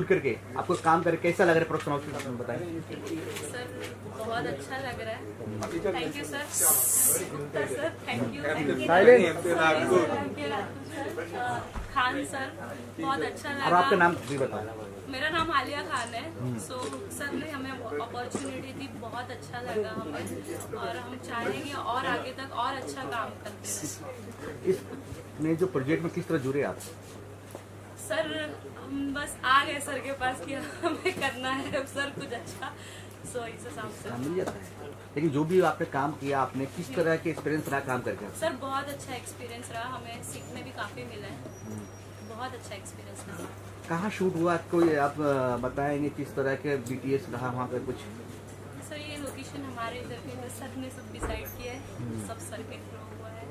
Shoot करके आपको काम करके कैसा लग रहा है प्रोडक्शन हाउस में, बताएं। सर बहुत अच्छा लग रहा है। Thank you sir. Sir thank you. Khan sir बहुत अच्छा लगा। और आपका नाम भी बताएं। मेरा नाम आलिया खान है। सो सर ने हमें अपॉर्चुनिटी दी, बहुत अच्छा लगा हमें, और हम चाहेंगे और आगे तक और अच्छा काम करते रहें। इस नए जो प्रोजेक्ट में किस तरह जुड़े आप? सर हम बस आ गए सर के पास कि हमें करना है अब सर कुछ अच्छा, सो इस हिसाब से मिल जाता है। लेकिन जो भी आपने काम किया, आपने किस तरह के एक्सपीरियंस रहा काम करके? सर बहुत अच्छा एक्सपीरियंस रहा, हमें सीखने भी काफ़ी मिला है। बहुत अच्छा एक्सपीरियंस रहा। कहाँ शूट हुआ, कोई आप बताएंगे किस तरह के BTS रहा वहाँ पर कुछ? सर ये लोकेशन हमारे इधर के सर ने सब डिसाइड किया है, सब सर के थ्रू हुआ है।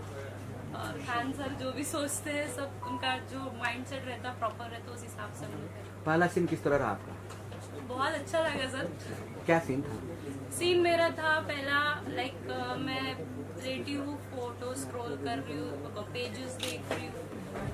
और खान सर जो भी सोचते हैं, सब उनका जो माइंडसेट रहता है प्रॉपर रहता है, उस हिसाब से हम लोग करते पहला सीन किस तरह रहा आपका? हैं। बहुत अच्छा लगा सर। क्या सीन था? सीन मेरा था पहला, लाइक मैं लेटी हूँ, फोटो स्क्रॉल कर रही हूँ, पेजेस देख रही हूँ,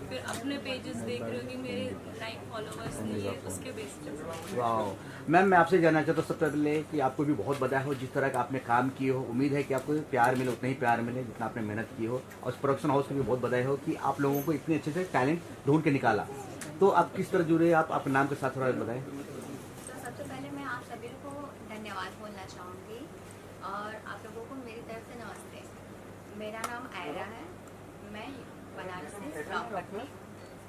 फिर अपने पेजेस देख रही हूँ कि मेरे लाइक फॉलोअर्स नहीं है, उसके बेस पे। वाह मैम, मैं आपसे जानना चाहता हूँ सबसे पहले कि आपको भी बहुत बधाई हो जिस तरह का आपने काम किए हो। उम्मीद है कि आपको प्यार मिले, उतना ही प्यार मिले जितना आपने मेहनत की हो। और प्रोडक्शन हाउस को भी बहुत बधाई हो कि आप लोगों को इतने अच्छे से टैलेंट ढूंढ के निकाला। तो आप किस तरह जुड़े, आप अपने नाम के साथ थोड़ा बताएं। तो सबसे पहले मैं आप सभी को धन्यवाद बोलना चाहूँगी, और आप लोगों को मेरी तरफ से नमस्ते। मेरा नाम आयरा है, मैं बनारस से रामपट्टी,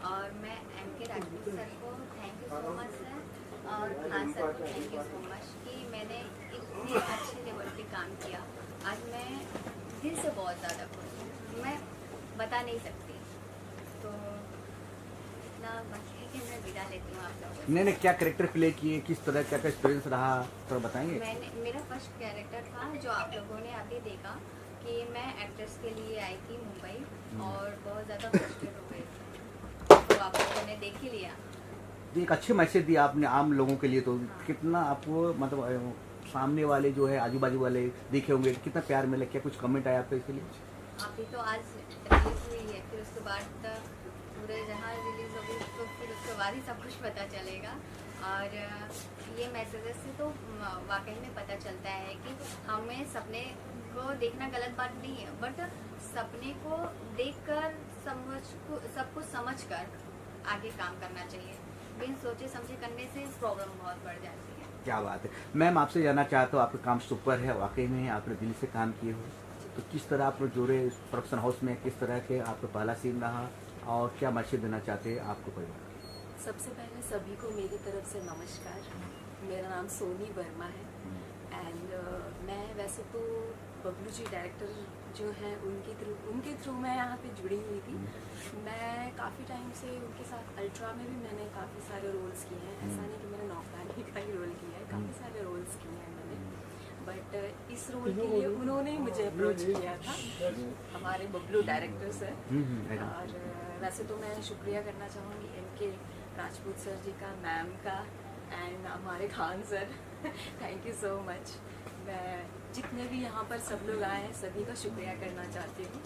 और मैं MK राजपूत सर को thank you so much sir, और खान सर को थैंक यू सो मच कि मैंने इतने अच्छे लेवल पे काम किया। आज मैं दिल से बहुत ज़्यादा खुश हूँ, मैं बता नहीं सकती। तो इतना बस है कि मैं विदा लेती हूँ आप लोगों से। नहीं, क्या कैरेक्टर प्ले किए, किस तरह क्या एक्सपीरियंस रहा, थोड़ा बताएंगे। मेरा फर्स्ट कैरेक्टर था जो आप लोगों ने अभी देखा कि मैं एक्ट्रेस के लिए आई थी मुंबई, और बहुत ज़्यादा फ्रस्ट्रेट हो गई थी, तो आप लोगों ने देख ही लिया। एक अच्छे मैसेज दिया आपने आम लोगों के लिए। तो कितना आपको मतलब सामने वाले जो है आजू बाजू वाले देखे होंगे, कितना प्यार मिला, क्या कुछ कमेंट आया आपको इसके लिए? अभी तो आज रिलीज हुई है, फिर उसके बाद पूरे जहाँ रिलीज होगी तो फिर उसके बाद ही सब कुछ पता चलेगा। और ये मैसेजेस से तो वाकई में पता चलता है कि हमें सपने को देखना गलत बात नहीं है, बट सपने को देखकर सब कुछ समझकर आगे काम करना चाहिए। बिन सोचे समझे करने से प्रॉब्लम बहुत बढ़ जाती है। क्या बात है मैम, आपसे जानना चाहता हूँ, आपका काम सुपर है, वाकई में आपने दिल से काम किए हो। तो किस तरह आप लोग जुड़े प्रोडक्शन हाउस में, किस तरह के आपका पहला सीन रहा, और क्या मैसेज देना चाहते हैं आपको परिवार? सबसे पहले सभी को मेरी तरफ से नमस्कार। मेरा नाम सोनी वर्मा है, एंड मैं वैसे तो बबलू जी डायरेक्टर जो हैं उनके थ्रू मैं यहाँ पे जुड़ी हुई थी। मैं काफ़ी टाइम से उनके साथ अल्ट्रा में भी मैंने काफ़ी सारे रोल्स किए हैं। ऐसा नहीं कि मैंने नौकरानी का ही रोल किया है, काफ़ी सारे रोल्स किए हैं मैंने। बट इस रोल के लिए उन्होंने ही मुझे अप्रोच किया था, हमारे बबलू डायरेक्टर सर। और वैसे तो मैं शुक्रिया करना चाहूँगी MK राजपूत सर जी का, मैम का, एंड हमारे Khan sir thank you so much. मैं जितने भी यहाँ पर सब लोग आए हैं सभी का शुक्रिया करना चाहती हूँ,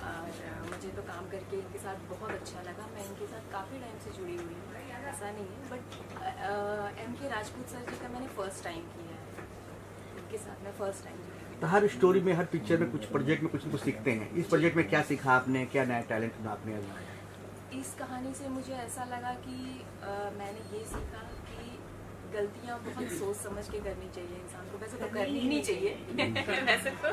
और मुझे तो काम करके इनके साथ बहुत अच्छा लगा। मैं इनके साथ काफ़ी टाइम से जुड़ी हुई हूँ, ऐसा नहीं है, बट MK राजपूत सर जी का मैंने फ़र्स्ट टाइम किया है, इनके साथ मैं फ़र्स्ट टाइम जुड़ी हूँ। तो हर स्टोरी में, हर पिक्चर में, कुछ प्रोजेक्ट में कुछ न कुछ सीखते हैं। इस प्रोजेक्ट में क्या सीखा आपने, क्या नया टैलेंट आपने आजमाया? इस कहानी से मुझे ऐसा लगा कि मैंने ये सीखा कि गलतियाँ बहुत सोच समझ के करनी चाहिए इंसान को। वैसे तो करनी ही नहीं चाहिए वैसे तो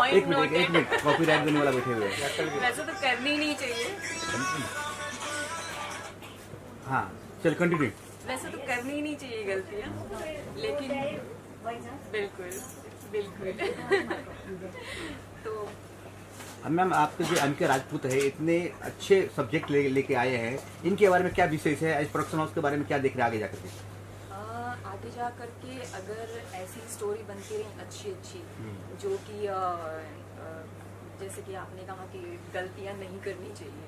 एक मिनट कॉपीराइट देने वाला बैठे हुए हैं। वैसे तो करनी ही नहीं चाहिए। हाँ चल कंटिन्यू। वैसे तो करनी ही नहीं चाहिए गलतियाँ, लेकिन बिल्कुल तो मैम, आपके जो MK राजपूत है, इतने अच्छे सब्जेक्ट लेके आए हैं, इनके बारे में क्या विशेष है? इस प्रोडक्शन हाउस के बारे में क्या देख रहे हैं आगे जाकर के? आगे जा करके अगर ऐसी स्टोरी बनती रही अच्छी जो कि जैसे कि आपने कहा कि गलतियां नहीं करनी चाहिए,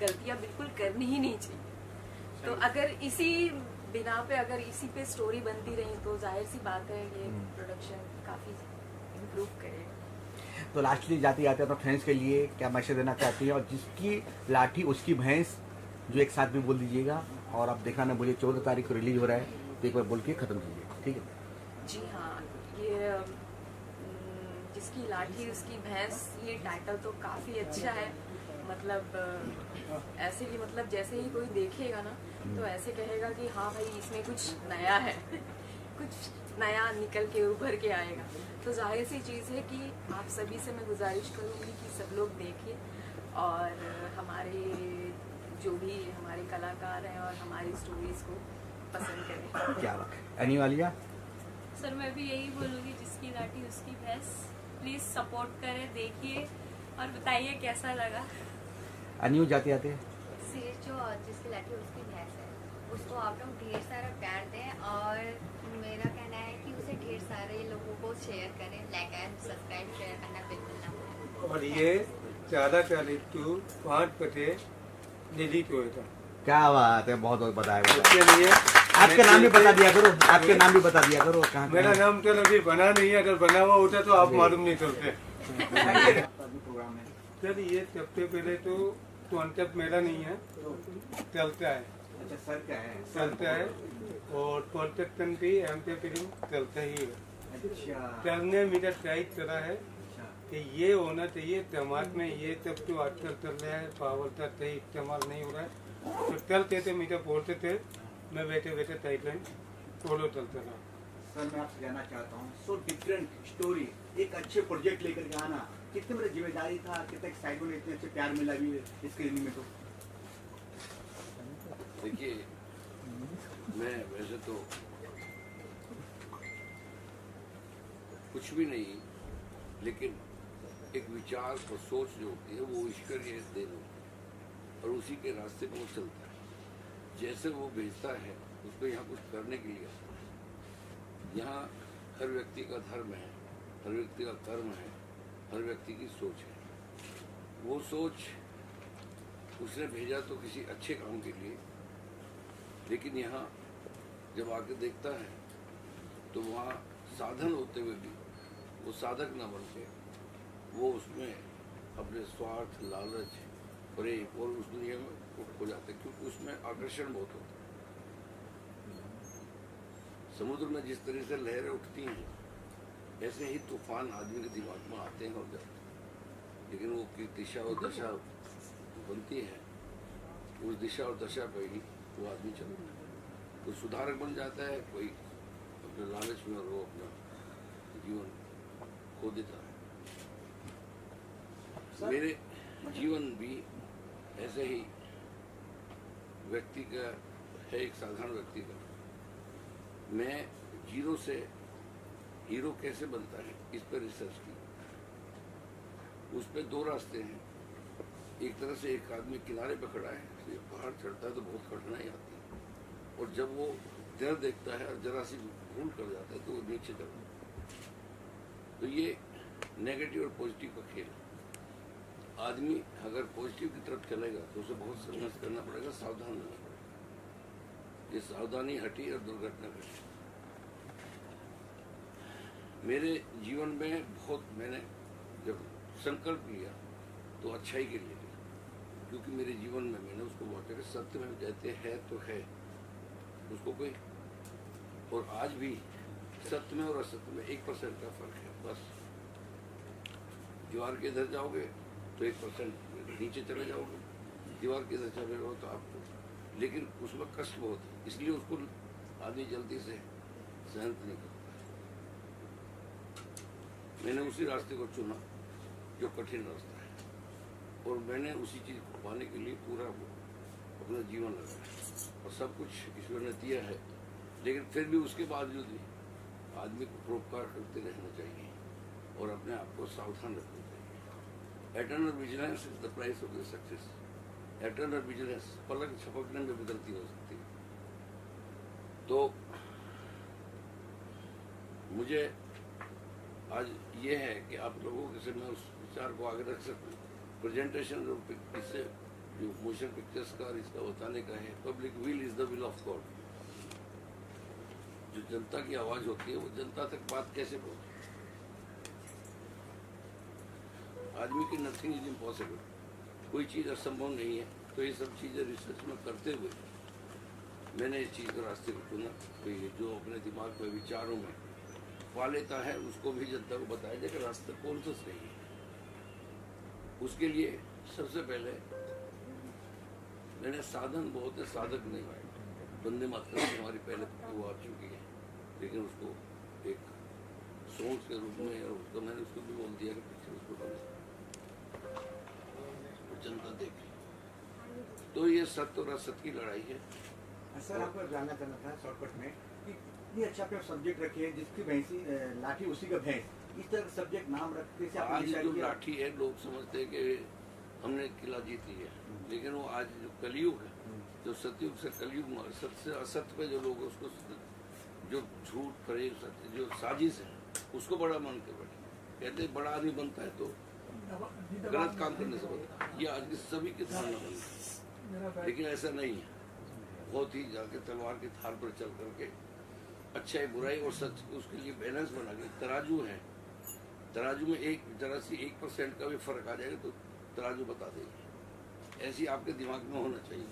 गलतियां बिल्कुल करनी ही नहीं चाहिए। तो अगर इसी बिना पे, अगर इसी पे स्टोरी बनती रही तो जाहिर सी बात है ये प्रोडक्शन काफ़ी इम्प्रूव करेगा। तो लास्टली जाते जाते अपने फ्रेंड्स के लिए क्या मैसेज देना चाहती हैं, और जिसकी लाठी उसकी भैंस, जो एक साथ में बोल दीजिएगा, और आप देखा ना, मुझे 14 तारीख को रिलीज हो रहा है, तो एक बार बोल के ख़त्म कीजिए, ठीक है? जी हाँ, ये जिसकी लाठी उसकी भैंस, ये टाइटल तो काफ़ी अच्छा है। मतलब ऐसे कि मतलब जैसे ही कोई देखेगा ना तो ऐसे कहेगा कि हाँ भाई इसमें कुछ नया है कुछ नया निकल के उभर के आएगा। तो जाहिर सी चीज़ है कि आप सभी से मैं गुजारिश करूँगी कि सब लोग देखिए और हमारे जो भी हमारे कलाकार हैं और हमारी स्टोरीज़ को पसंद करें। क्या बात है। एनी वालिया? सर मैं भी यही बोलूँगी, जिसकी लाठी उसकी भैंस, प्लीज़ सपोर्ट करें, देखिए और बताइए कैसा लगा। अन्यू जाते आते सिर्फ जो जिसकी लाठी उसकी भैंस है, उसको आप लोग ढेर सारा प्यार दें और मेरा कहना है कि उसे ढेर सारे लोगों को शेयर करें, लाइक एंड सब्सक्राइब शेयर करना बिल्कुल ना भूलें। और ये 14 टू 5 बजे डिलीट हुआ था। क्या बात है, बहुत बहुत बताया। उसके लिए आपके नाम भी बता दिया करो, आपके नाम भी बता दिया करो। कहाँ मेरा नाम तो अभी बना नहीं है, अगर बना हुआ होता तो आप मालूम नहीं चलते। प्रोग्राम है? सर ये सबसे पहले तो कॉन्सेप्ट मेरा नहीं है, चलता है, अच्छा सर क्या है? चलता है और प्रोटेक्शन भी एमपी फिल्म चलता ही है। अच्छा चलने मेरा ट्राई करा है अच्छा। कि ये होना चाहिए समाज में। ये सब तो आजकल चल रहा है, पावर का सही इस्तेमाल नहीं हो रहा है। तो चलते थे, मीठा बोलते थे, मैं बैठे बैठे टाइटलाइन फॉलो चलता रहा। सर मैं आपसे कहना चाहता हूँ, सो डिफरेंट स्टोरी, एक अच्छे प्रोजेक्ट लेकर के आना, कितनी बड़ी जिम्मेदारी था, कितना एक्साइटमेंट, इतने अच्छे प्यार मिला भी स्क्रीनिंग में। तो देखिए, मैं वैसे तो कुछ भी नहीं, लेकिन एक विचार और सोच जो होती है वो ईश्वर ये देन होती है और उसी के रास्ते पर वो चलता है। जैसे वो भेजता है उसको यहाँ कुछ करने के लिए आता है। यहाँ हर व्यक्ति का धर्म है, हर व्यक्ति का कर्म है, हर व्यक्ति की सोच है। वो सोच उसने भेजा तो किसी अच्छे काम के लिए, लेकिन यहाँ जब आके देखता है तो वहाँ साधन होते हुए भी वो साधक न बन के वो उसमें अपने स्वार्थ, लालच, प्रेम और उस दुनिया में खो जाते हैं, क्योंकि उसमें आकर्षण बहुत होता है। समुद्र में जिस तरह से लहरें उठती हैं, ऐसे ही तूफान आदमी के दिमाग में आते हैं और जाते हैं, लेकिन वो की दिशा और दशा बनती है, उस दिशा और दशा पर ही वो आदमी चलता है। कोई सुधारक बन जाता है, कोई अपने लालच में और वो अपना जीवन खो देता है। मेरे जीवन भी ऐसे ही व्यक्ति का है, एक साधारण व्यक्ति का। मैं जीरो से हीरो कैसे बनता है इस पर रिसर्च की। उस पर दो रास्ते हैं। एक तरह से एक आदमी किनारे पर खड़ा है, तो पहाड़ चढ़ता है तो बहुत कठिनाई आती है, और जब वो डर देखता है और जरा सी भूल कर जाता है तो वो नीचे चढ़ता है। तो ये नेगेटिव और पॉजिटिव का खेल है। आदमी अगर पॉजिटिव की तरफ चलेगा तो उसे बहुत संघर्ष करना पड़ेगा, सावधान रहना पड़ेगा। ये सावधानी हटी और दुर्घटना घटी। मेरे जीवन में बहुत मैंने जब संकल्प लिया तो अच्छाई के लिए लिया, क्योंकि मेरे जीवन में मैंने उसको बहुत जगह सत्य में कहते हैं तो है उसको कोई, और आज भी सत्य में और असत्य में 1% का फर्क है बस। दीवार के इधर जाओगे तो 1% नीचे चले जाओगे, दीवार के इधर चले जाओ तो आपको, लेकिन उसमें कष्ट बहुत है, इसलिए उसको आदमी जल्दी से सहन नहीं करता। मैंने उसी रास्ते को चुना जो कठिन रास्ता है, और मैंने उसी चीज़ को पाने के लिए पूरा अपना जीवन लगाया, और सब कुछ ईश्वर ने दिया है। लेकिन फिर भी उसके बावजूद भी आदमी को परोपकार करते रहना चाहिए और अपने आप को सावधान रखना चाहिए। Eternal vigilance is the price of the success. Eternal vigilance पलक झपकने में भी गलती हो सकती है। तो मुझे आज ये है कि आप लोगों के से मैं उस विचार को आगे रख सकूं। प्रेजेंटेशन जो इससे जो मोशन पिक्चर्स का इसका बताने का है, public will is the will of God. जो जनता की आवाज होती है वो जनता तक बात कैसे पहुंचे। आदमी की नथिंग इज इम्पॉसिबल, कोई चीज़ असंभव नहीं है। तो ये सब चीज़ें रिसर्च में करते हुए मैंने इस चीज़ को रास्ते को चुना कि जो अपने दिमाग में विचारों में पा लेता है उसको भी जनता को बताया जाए कि रास्ता कौन सा सही है। उसके लिए सबसे पहले मैंने साधन बहुत है, साधक नहीं आए। वंदे मातरम हमारी पहले वो आ चुकी है, लेकिन उसको एक सोच के रूप में, और उसको मैंने उसको भी बोल दिया कि पीछे उसको जनता देख। तो ये सत्य और असत्य की लड़ाई है। सर आपको जानना चाहना था शॉर्टकट में कि इतनी अच्छा आपने सब्जेक्ट रखी है जिसकी भैंसी लाठी उसी का भैंस, इस तरह का सब्जेक्ट नाम रखते से आपने आज डिसाइड जो किया? लाठी है लोग समझते हैं कि हमने किला जीत लिया, लेकिन वो आज जो कलयुग है, जो सतयुग से कलयुग में सत्य से असत्य पे जो लोग उसको जो झूठ फरेब सत्य जो साजिश है उसको बड़ा मान के बैठे, कहते हैं बड़ा आदमी बनता है तो गलत काम करने से बनता है। ये आज की सभी की धारणा बनी है, लेकिन ऐसा नहीं है। बहुत ही जाके तलवार की धार पर चल करके अच्छाई बुराई और सच उसके लिए बैलेंस बना के तराजू है, तराजू में एक जरा सी 1% का भी फर्क आ जाएगा तो तराजू बता देगी। ऐसी आपके दिमाग में होना चाहिए।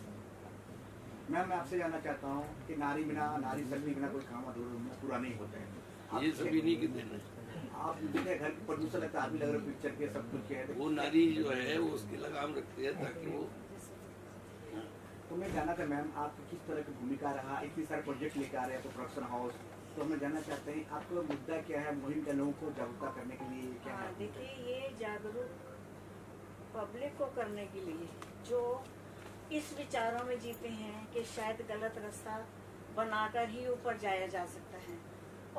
मैम मैं आपसे जानना चाहता हूँ कि नारी बिना, नारी शक्ति बिना कोई काम अधूरा पूरा नहीं होता है। ये सभी नहीं की देन है। आप देखिए घर की प्रोड्यूसर लगता है, आप भी लग रहे हो पिक्चर के सब कुछ है। वो नारी जो है वो उसकी लगाम रखती है ताकि वो। तो मैं जानना था मैम आपकी किस तरह की भूमिका रहा, इतनी सारे प्रोजेक्ट लेकर आ रहे हैं तो प्रोडक्शन हाउस, तो हमें जानना चाहते हैं आपका मुद्दा क्या है, मुहिम के लोगों को जागरूकता करने के लिए क्या है? देखिए ये जागरूक पब्लिक को करने के लिए जो इस विचारों में जीते हैं कि शायद गलत रास्ता बनाकर ही ऊपर जाया जा सकता है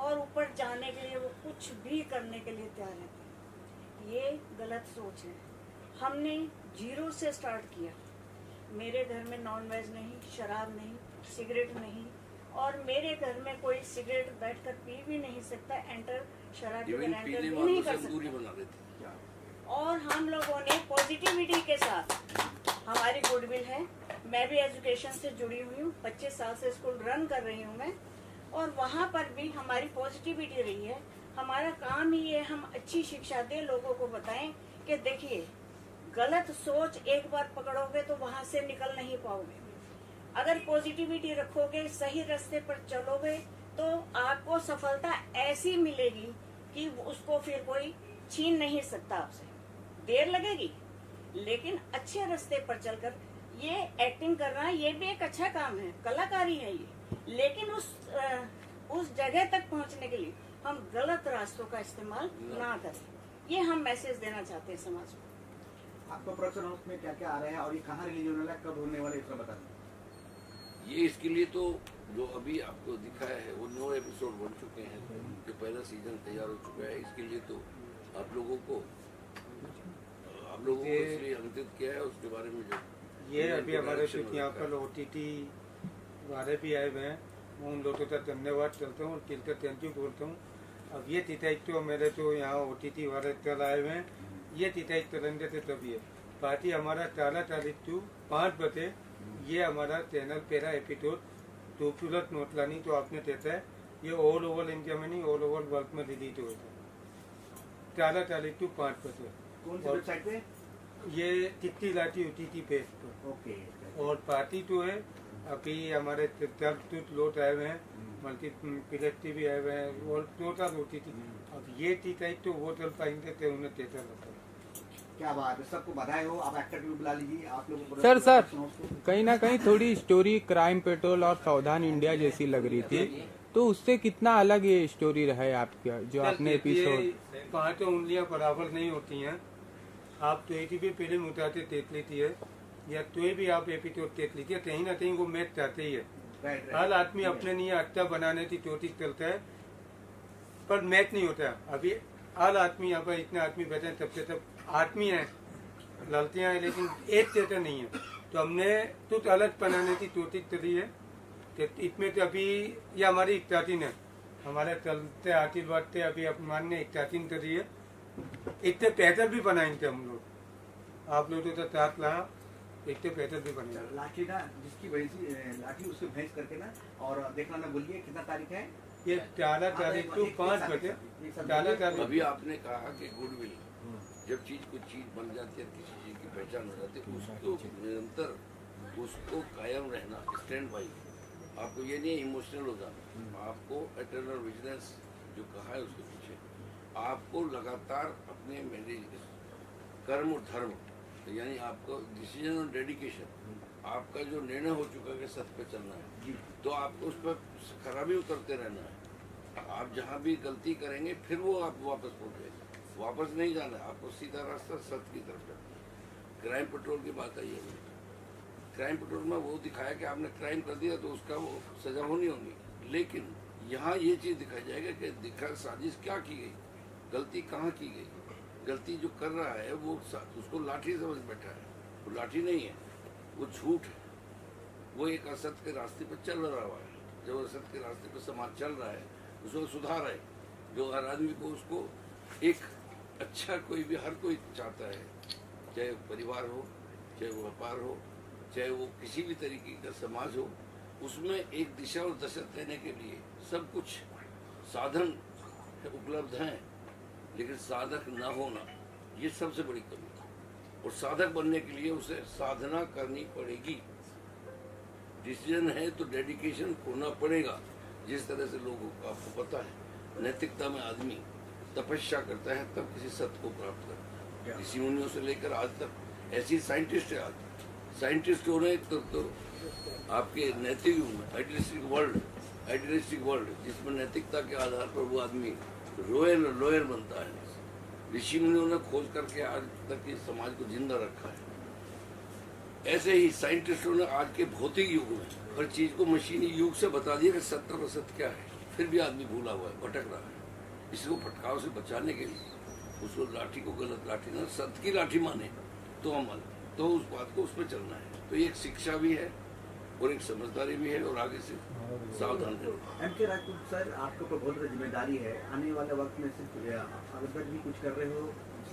और ऊपर जाने के लिए वो कुछ भी करने के लिए तैयार रहते हैं, ये गलत सोच है। हमने 0 से स्टार्ट किया। मेरे घर में नॉन वेज नहीं, शराब नहीं, सिगरेट नहीं, और मेरे घर में कोई सिगरेट बैठकर पी भी नहीं सकता, एंटर शराब भी इवन एंटर पीने भी वालों नहीं से कर हम दूरी सकता। बना लेते हैं। और हम लोगों ने पॉजिटिविटी के साथ, हमारी गुडविल है, मैं भी एजुकेशन से जुड़ी हुई हूँ, 25 साल से स्कूल रन कर रही हूँ मैं, और वहाँ पर भी हमारी पॉजिटिविटी रही है। हमारा काम ही है हम अच्छी शिक्षा दें, लोगों को बताएं कि देखिए गलत सोच एक बार पकड़ोगे तो वहाँ से निकल नहीं पाओगे। अगर पॉजिटिविटी रखोगे, सही रास्ते पर चलोगे तो आपको सफलता ऐसी मिलेगी कि उसको फिर कोई छीन नहीं सकता आपसे। देर लगेगी लेकिन अच्छे रास्ते पर चलकर, ये एक्टिंग करना ये भी एक अच्छा काम है, कलाकारी है ये, लेकिन उस जगह तक पहुंचने के लिए हम गलत रास्तों का इस्तेमाल ना करें, ये हम मैसेज देना चाहते हैं समाज को। आपका प्रोडक्शन हाउस में क्या क्या आ रहा है और ये कहाँ रिलीज होने वाला है, कब होने वाला है, इसका बता दें। ये इसके लिए तो जो अभी आपको दिखाया है वो 9 एपिसोड बन चुके हैं, जो पहला सीजन तैयार हो चुका है। इसके लिए तो आप लोगों को इसलिए आमंत्रित किया है, उसके बारे में जो ये अभी हमारे कुछ यहाँ पर OTT वाले भी आए हुए हैं, उन लोगों का धन्यवाद करता हूँ और दिल का थैंक यू बोलता हूँ। अब ये तिताई तो मेरे तो यहाँ OTT वाले कल आए हुए हैं, ये तिताई करेंगे थे तभी है बाकी हमारा 4 तारीख को 5 बजे ये हमारा चैनल पहला एपिसोड खूबसूरत नोटलानी तो आपने देता है, ये ऑल ओवर इंडिया में नहीं ऑल ओवर वर्ल्ड में रिलीज हुआ था 4 तारीख को 5 बजे। कौन सी वेबसाइट पे? ये टिक्की लाठी OTT पेज पर। ओके। और पार्टी तो है अभी हमारे लोट आए हुए हैं, मल्टीप्लेक्स भी आए हुए हैं और टोटल OTT। अब ये टिकट तो वो चल पाएंगे तो उन्हें देता रहता है। क्या बात है, सबको बधाई हो। आप एक्टर भी बुला लीजिए, आप लोगों को सर कहीं ना कहीं थोड़ी स्टोरी क्राइम पेट्रोल और सावधान इंडिया जैसी लग रही थी, तो उससे कितना अलग ये स्टोरी रहा है आपका जो आपने एपिसोड? 5 उंगलियां बराबर नहीं होती हैं। आप तो एक भी फिल्म उठाते देख लेती है या कोई भी आप एपिसोड देख लीजिए, कहीं ना कहीं वो मैच चाहते ही है। हर आदमी अपने लिए अच्छा बनाने की कोशिश करता है पर मैच नहीं होता। अभी हर आदमी यहाँ पर इतने आदमी बैठे हैं, सबसे सब आदमी है, लड़कियां हैं, लेकिन एक जैसा नहीं है। तो हमने कुछ अलग बनाने की कोशिश करी है। इसमें तो अभी ये हमारी स्टार्टिंग है, हमारे चलते आखिर बढ़ते अभी अपमान ने स्टार्टिंग करी है। इतने पैदल भी बनाएंगे हम लोग, आप लोगों का साथ रहा, इतने पैदल भी बनाएंगे। लाठी ना जिसकी भैंसी लाठी उसको भैंस करके ना, और देखना ना बोलिए कितना तारीख है ये 4 तारीख को 5 बजे 4 तारीख। अभी आपने कहा कि गुडविल, जब कुछ चीज बन जाती है, किसी चीज की पहचान हो जाती है, उसको निरंतर उसको कायम रहना, स्टैंड बाई आपको ये नहीं इमोशनल हो जाना, आपको एटर्नल विजिलेंस जो कहा है उसके पीछे आपको लगातार अपने मैनेज कर्म और धर्म यानी आपको डिसीजन और डेडिकेशन, आपका जो निर्णय हो चुका है कि सत्य पे चलना है तो आपको उस पर खराबी उतरते रहना है। आप जहाँ भी गलती करेंगे फिर वो आप वापस पहुँचेगा, वापस नहीं जाना है, आपको सीधा रास्ता सत्य की तरफ जाना है। क्राइम पेट्रोल की बात आई है, क्राइम पेट्रोल में वो दिखाया कि आपने क्राइम कर दिया तो उसका वो सजा होनी होगी, लेकिन यहाँ ये चीज़ दिखाई जाएगा कि साजिश क्या की गई, गलती कहाँ की गई। गलती जो कर रहा है वो उसको लाठी समझ बैठा है, वो लाठी नहीं है, वो झूठ है, वो एक असत्य के रास्ते पर चल रहा है। जब असत्य के रास्ते पर समाज चल रहा है उसको सुधार है, जो हर आदमी को उसको एक अच्छा कोई भी हर कोई चाहता है, चाहे परिवार हो, चाहे वो व्यापार हो, चाहे वो किसी भी तरीके का समाज हो, उसमें एक दिशा और दशा देने के लिए सब कुछ साधन उपलब्ध हैं, लेकिन साधक न होना ये सबसे बड़ी कमी है। और साधक बनने के लिए उसे साधना करनी पड़ेगी। डिसीजन है तो डेडिकेशन होना पड़ेगा। जिस तरह से लोगों को आपको पता है नैतिकता में आदमी तपस्या करता है तब किसी सत्य को प्राप्त करता है। ऋषि मुनियों से लेकर आज तक ऐसी साइंटिस्ट है, आज साइंटिस्ट हो रहे तो आपके नैतिक युग में आइडियलिस्टिक वर्ल्ड जिसमें नैतिकता के आधार पर वो आदमी लॉयर बनता है। ऋषि मुनियों ने खोज करके आज तक इस समाज को जिंदा रखा है। ऐसे ही साइंटिस्टों ने आज के भौतिक युग में हर चीज को मशीनी युग से बता दिया कि सत्य और असत्य क्या है, फिर भी आदमी भूला हुआ है, भटक रहा है। इसको भटकाव से बचाने के लिए उसको लाठी को गलत लाठी ना सत्य की लाठी माने तो अमल, तो उस बात को उस पर चलना है। तो एक शिक्षा भी है और एक समझदारी भी है और आगे से सावधान रहना। एम के राजपूत सर, आपके ऊपर बहुत बड़ी जिम्मेदारी है। आने वाले वक्त में सिर्फ अगर भी कुछ कर रहे हो,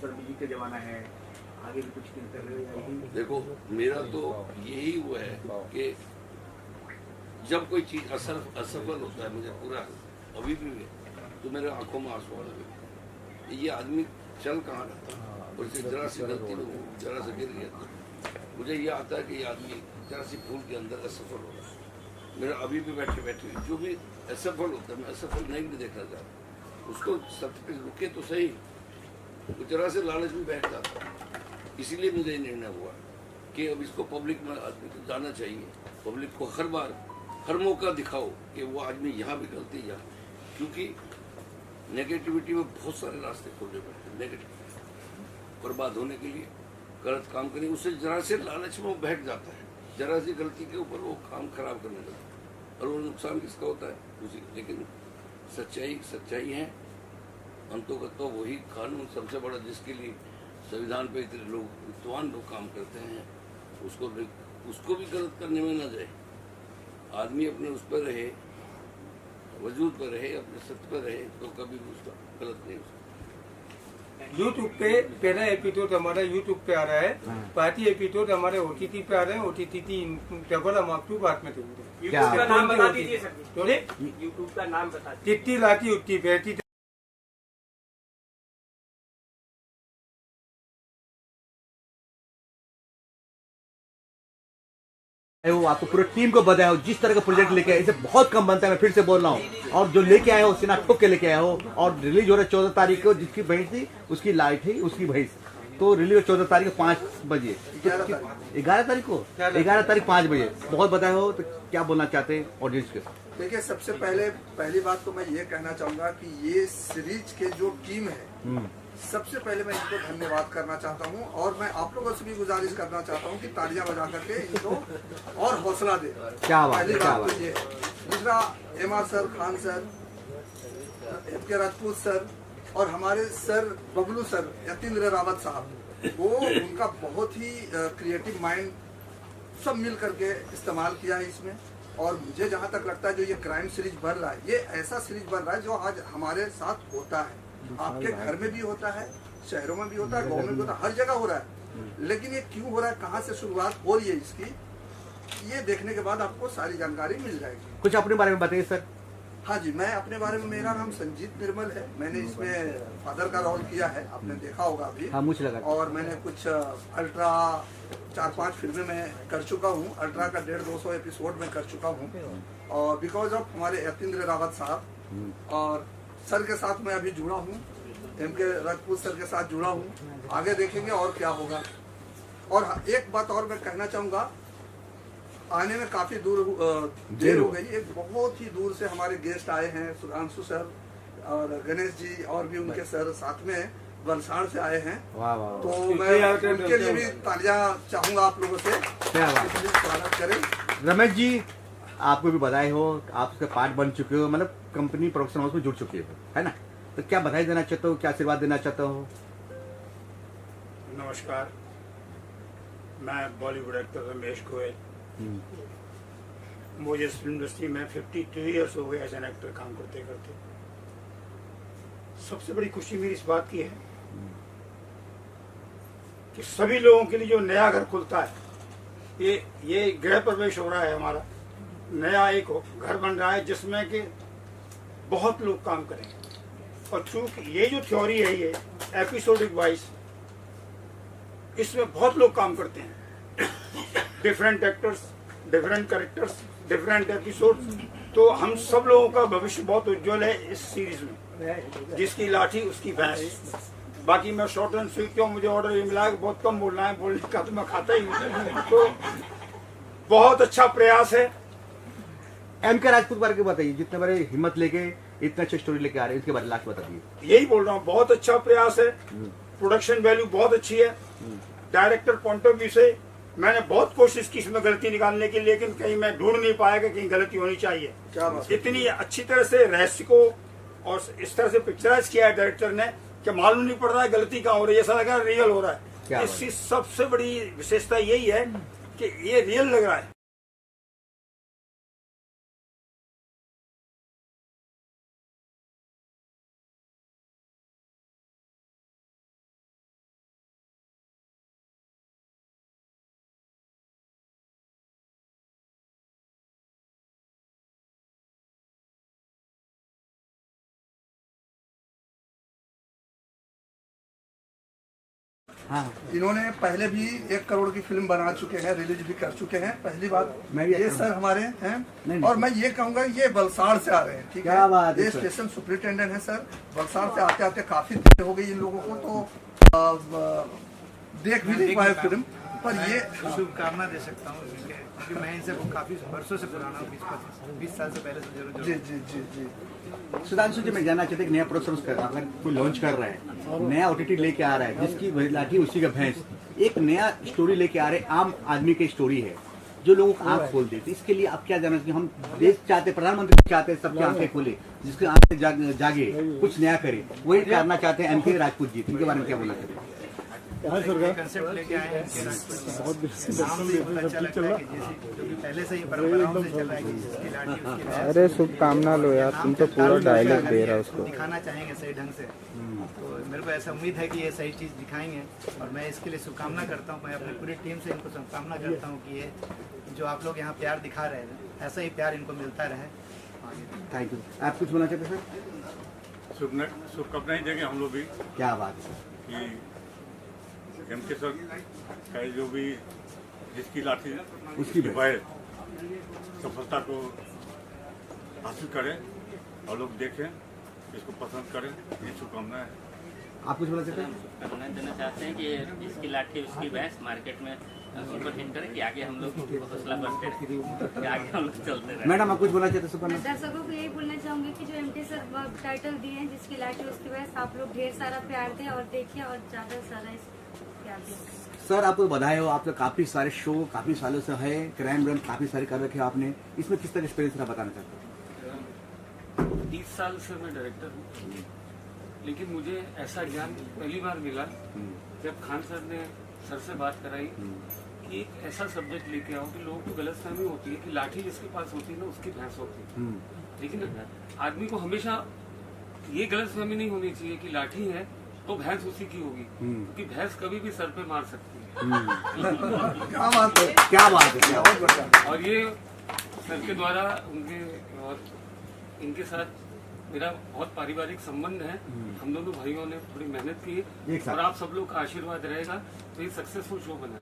सर बिजली का जमाना है, आगे भी कुछ कर रहे हो या यही? देखो मेरा तो यही वो है कि जब कोई चीज असफल होता है, मुझे पूरा अभी भी तो मेरे आंखों में आंसू आ गए। ये आदमी चल कहाँ रहता है और इसे जरा सी गलती हो, जरा से गिर गया तो मुझे ये आता है कि ये आदमी जरा सी भूल के अंदर असफल हो रहा है। मेरा अभी भी बैठे बैठे जो भी असफल होता है, मैं असफल नहीं भी देखना चाहता, उसको सत्य पे रुके तो सही, वो जरा से लालच में बैठ जाता है। इसीलिए मुझे निर्णय हुआ कि अब इसको पब्लिक में आदमी को जाना चाहिए, पब्लिक को हर बार हर मौका दिखाओ कि वो आदमी यहाँ भी गलती यहाँ, क्योंकि नेगेटिविटी में बहुत सारे रास्ते खोलने पड़ते हैं। नेगेटिव बर्बाद होने के लिए गलत काम करने, उससे जरा से लालच में वो बैठ जाता है, जरा सी गलती के ऊपर वो काम खराब करने लगता है और वो नुकसान किसका होता है उसी। लेकिन सच्चाई है, अंतोगत तो वही कानून सबसे बड़ा जिसके लिए संविधान पे इतने लोग विद्वान लोग काम करते हैं, उसको भी गलत करने में न जाए। आदमी अपने उस पर रहे, वजूद पर रहे, अपने सत्य पर रहे तो कभी भी उसका गलत नहीं हो सकता। यूट्यूब पे पहला एपिसोड हमारा यूट्यूब पे आ रहा है, बाकी एपिसोड हमारे OTT पे आ रहे हैं। OTT डबल हम आपको बात में देंगे। यूट्यूब का नाम बता दीजिए सर। यूट्यूब यूट्यूब का नाम बता दीजिए। चिट्टी लाठी उट्टी बैठी वो आपको पूरे टीम को बधाई हो जिस तरह का प्रोजेक्ट लेके आए, इसे बहुत कम बनता है, मैं फिर से बोल रहा हूँ। और जो लेके आए हो सीना ठोक के लेके आए हो, और रिलीज हो रहा है 14 तारीख को, जिसकी भैंस थी उसकी लाइट थी उसकी भैंस, तो रिलीज 14 तारीख को 5 बजे, 11 तारीख को 11 तारीख 5 बजे। बहुत बधाई हो। तो क्या बोलना चाहते हैं ऑडियंस के? देखिए, सबसे पहली बात तो मैं ये कहना चाहूंगा कि ये सीरीज के जो टीम है, सबसे पहले मैं इनको धन्यवाद करना चाहता हूँ और मैं आप लोगों से भी गुजारिश करना चाहता हूँ कि तालियां बजा करके इनको और हौसला दे। क्या बात पहली है, क्या बात बात तो ये। दूसरा, MR sir, Khan sir, M K Rajput sir और हमारे सर बबलू सर, यतीन्द्र रावत साहब, वो उनका बहुत ही क्रिएटिव माइंड सब मिल करके इस्तेमाल किया है इसमें। और मुझे जहाँ तक लगता है जो ये क्राइम सीरीज बन रहा है, ये ऐसा सीरीज बन रहा है जो आज हमारे साथ होता है, आपके घर में भी होता है, शहरों में भी होता है, गाँव में भी होता है, हर जगह हो रहा है। लेकिन ये क्यों हो रहा है, कहाँ से शुरुआत हो रही है इसकी, ये देखने के बाद आपको सारी जानकारी मिल जाएगी। कुछ अपने बारे में बताइए सर। हाँ जी, मैं अपने बारे में, मेरा नाम संजीत निर्मल है। मैंने इसमें फादर का रोल किया है, आपने देखा होगा अभी। हाँ, मुझे लगा। और मैंने कुछ अल्ट्रा 4-5 फिल्में मैं कर चुका हूँ। अल्ट्रा का 150-200 एपिसोड में कर चुका हूँ और बिकॉज ऑफ हमारे यतीन्द्र रावत साहब और सर के साथ मैं अभी जुड़ा हूँ, एम.के. राजपूत सर के साथ जुड़ा हूँ। आगे देखेंगे और क्या होगा। और एक बात और मैं कहना चाहूँगा, आने में काफी देर हो गई। एक बहुत ही दूर से हमारे गेस्ट आए हैं, सुधांशु सर और गणेश जी और भी उनके सर साथ में वलसाड़ से आए हैं। वाह वाह। तो मैं उनके लिए भी तालियां चाहूंगा आप लोगों से। स्वागत करें। रमेश जी, आपको भी बधाई हो, आप उसके पार्ट बन चुके हो, मतलब कंपनी प्रोडक्शन हाउस में जुड़ चुके हो, है ना। तो क्या बधाई देना चाहते हो, क्या आशीर्वाद देना चाहते हो? नमस्कार, मैं बॉलीवुड एक्टर रमेश गोयल। मुझे इस फिल्म इंडस्ट्री में 52 ईयर्स हो गए एज एन एक्टर काम करते करते। सबसे बड़ी खुशी मेरी इस बात की है कि सभी लोगों के लिए जो नया घर खुलता है, ये गृह प्रवेश हो रहा है, हमारा नया एक घर बन रहा है जिसमें कि बहुत लोग काम करेंगे। और थ्रू ये जो थ्योरी है, ये एपिसोडिक वाइज, इसमें बहुत लोग काम करते हैं। Different actors, different characters, different episodes. तो हम सब लोगों का भविष्य बहुत उज्जवल है इस सीरीज में। जिसकी लाठी उसकी भैंस। बाकी मैं शॉर्ट एंड स्वीट क्यों, मुझे ऑर्डर ये मिला है बहुत कम बोलना है, बोलने का तो मैं खाता ही हूँ। तो बहुत अच्छा प्रयास है। एम.के. राजपूत बारे में बताइए, जितने बड़े हिम्मत लेके इतना अच्छा स्टोरी लेके आ रहे हैं, इसके बारे में लास्ट बता दीजिए। यही बोल रहा हूँ, बहुत अच्छा प्रयास है। प्रोडक्शन वैल्यू बहुत अच्छी है। डायरेक्टर पॉइंट ऑफ व्यू से मैंने बहुत कोशिश की इसमें गलती निकालने की, लेकिन कहीं मैं ढूंढ नहीं पाया कि कहीं गलती होनी चाहिए। इतनी अच्छी तरह से रहस्य को और इस तरह से पिक्चराइज किया है डायरेक्टर ने कि मालूम नहीं पड़ रहा है गलती कहाँ हो रही है, ऐसा लग रहा है रियल हो रहा है। इसकी सबसे बड़ी विशेषता यही है कि ये रियल लग रहा है। हाँ, इन्होंने पहले भी 1 करोड़ की फिल्म बना चुके हैं, रिलीज भी कर चुके हैं। पहली बात ये सर हमारे हैं। और मैं ये कहूँगा, ये वलसाड़ से आ रहे हैं, ठीक है। ये स्टेशन सुपरिटेंडेंट है सर। वलसाड़ से आते आते काफी देर हो गई इन लोगों को, तो देख भी नहीं पाए फिल्म। पर ये शुभकामना दे सकता हूँ क्योंकि मैं इनसे काफी वर्षों से पुराना हूँ, 20 साल से पहले से जरूर। जी जी जी जी। सुधांशु जी, मैं जानना चाहते नया प्रोडक्शन कोई लॉन्च कर रहा है, नया OTT लेके आ रहा है, जिसकी लाठी उसी का भैंस, एक नया स्टोरी लेके आ रहे हैं, आम आदमी की स्टोरी है जो लोगों को आंख खोल देती। इसके लिए आप क्या जानना चाहिए? हम देश चाहते, प्रधानमंत्री चाहते हैं सबकी आंखें खोले, जिसके आंखें जागे, कुछ नया करे, वही करना चाहते हैं एम.के. राजपूत जी। इनके बारे में क्या बोलना चाहते हैं? कंसेप्ट लेके आए हैं बहुत नाम भी बहुत अच्छा लगता है क्योंकि पहले से ही परंपराओं से चल रहा है कि जिसकी लाठी उसकी भैंस। अरे शुभकामना लो यार, तुम तो पूरा डायलॉग दे रहा उसको। दिखाना चाहेंगे सही ढंग से, तो मेरे को ऐसा उम्मीद है कि ये सही चीज़ दिखाएंगे और मैं इसके लिए शुभकामना करता हूँ। मैं अपनी पूरी टीम से इनको शुभकामना करता हूँ कि ये जो आप लोग यहाँ प्यार दिखा रहे हैं, ऐसा ही प्यार इनको मिलता रहे। Thank you. आप कुछ बोलना चाहते सर? शुभकामनाएं देंगे हम लोग भी। क्या बात है कि एम.के. सर का जो भी जिसकी लाठी उसकी भैंस सफलता को हासिल करें और लोग देखें, इसको पसंद करें, ये शुभकामनाएं है। आप कुछ बोलना चाहते हैं? शुभकामनाएं देना चाहते हैं कि जिसकी लाठी उसकी भैंस मार्केट में सुपर हिट करें, कि आगे हम लोग हौसला बढ़ते रहें, कि आगे हम लोग चलते रहें। मैडम, आप कुछ बोलना चाहते हैं? मैं दर्शकों को यही बोलना चाहूंगी कि जो एम.के. सर टाइटल दिए हैं, जिसकी लाठी उसकी भैंस, आप लोग ढेर सारा प्यार दें और देखिए और ज्यादा से ज्यादा प्यार दें। सर, आपको बधाई हो, आप तो काफी सारे शो काफी सालों से है, क्राइम रन काफी सारे कर रखे आपने, इसमें किस तरह एक्सपीरियंस रहा बताना चाहते हैं? 30 साल से मैं डायरेक्टर हूँ, लेकिन मुझे ऐसा ज्ञान पहली बार मिला जब खान सर ने सर से बात कराई कि एक ऐसा सब्जेक्ट लेके आओ कि लोगों को गलतफहमी होती है कि लाठी जिसके पास होती है ना उसकी भैंस होती है, लेकिन आदमी को हमेशा ये गलतफहमी नहीं होनी चाहिए कि लाठी है तो भैंस उसी की होगी, क्योंकि भैंस कभी भी सर पे मार सकती है। क्या बात है, क्या बात है। और ये सर के द्वारा उनके और इनके साथ मेरा बहुत पारिवारिक संबंध है। हम दोनों भाइयों ने थोड़ी मेहनत की और आप सब लोग का आशीर्वाद रहेगा तो ये सक्सेसफुल शो बना।